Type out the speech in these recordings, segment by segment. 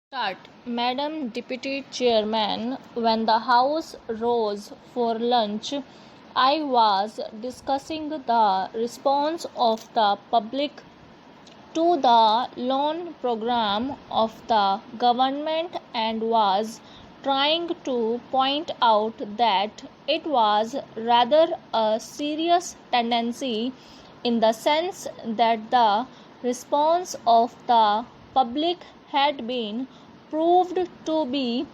Start. Madam Deputy Chairman, when the House rose for lunch, I was discussing the response of the public to the loan program of the government and was trying to point out that it was rather a serious tendency in the sense that the response of the public had been proved to be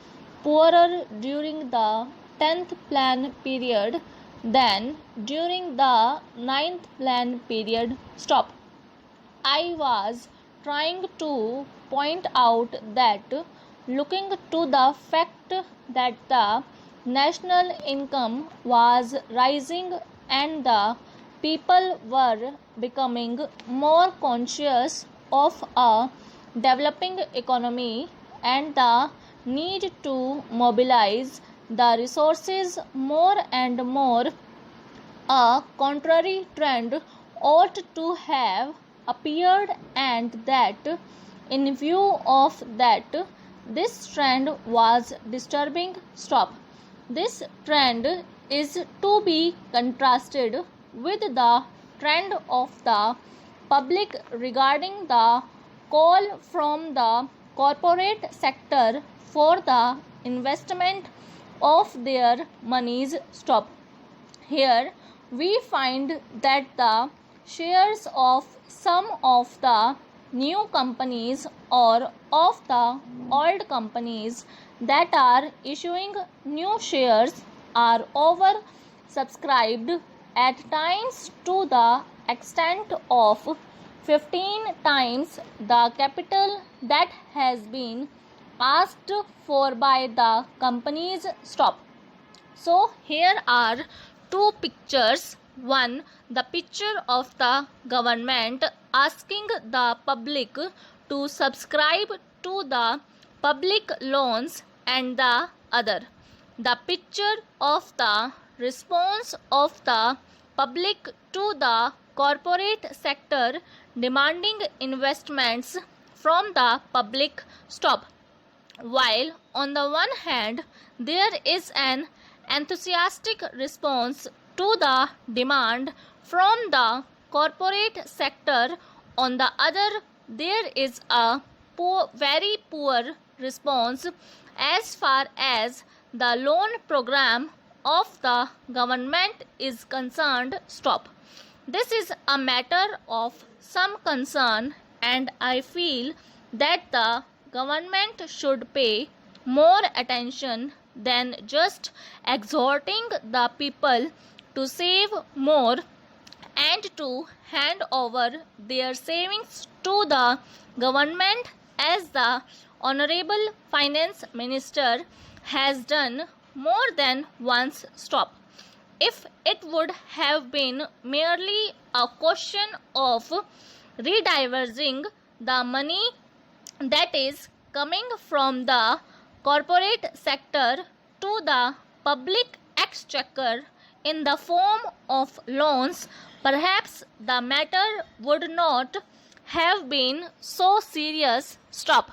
poorer during the 10th plan period than during the 9th plan period. Stop. I was trying to point out that looking to the fact that the national income was rising and the people were becoming more conscious of a developing economy and the need to mobilize the resources more and more, a contrary trend ought to have appeared, and that, in view of that, this trend was disturbing. Stop. This trend is to be contrasted with the trend of the public regarding the call from the corporate sector for the investment of their monies. Stop. Here we find that the shares of some of the new companies or of the old companies that are issuing new shares are over subscribed at times to the extent of 15 times the capital that has been asked for by the companies. Stop. So here are two pictures. One, the picture of the government asking the public to subscribe to the public loans, and the other, the picture of the response of the public to the corporate sector demanding investments from the public. Stop. While on the one hand there is an enthusiastic response to the demand from the corporate sector, on the other there is a very poor response as far as the loan program of the government is concerned. Stop. This is a matter of some concern, and I feel that the government should pay more attention than just exhorting the people to save more and to hand over their savings to the government, as the Honorable Finance Minister has done more than once. Stop. If it would have been merely a question of rediverting the money that is coming from the corporate sector to the public exchequer in the form of loans, perhaps the matter would not have been so serious. Stop.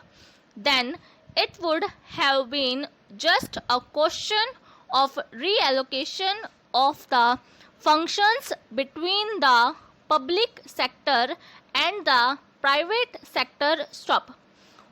Then it would have been just a question of reallocation of the functions between the public sector and the private sector. Stop.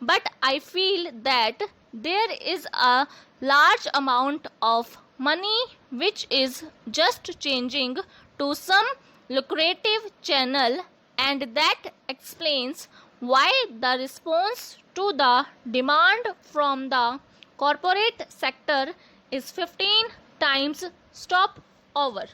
But I feel that there is a large amount of money which is just changing to some lucrative channel, and that explains why the response to the demand from the corporate sector is 15 times. Stop. Over.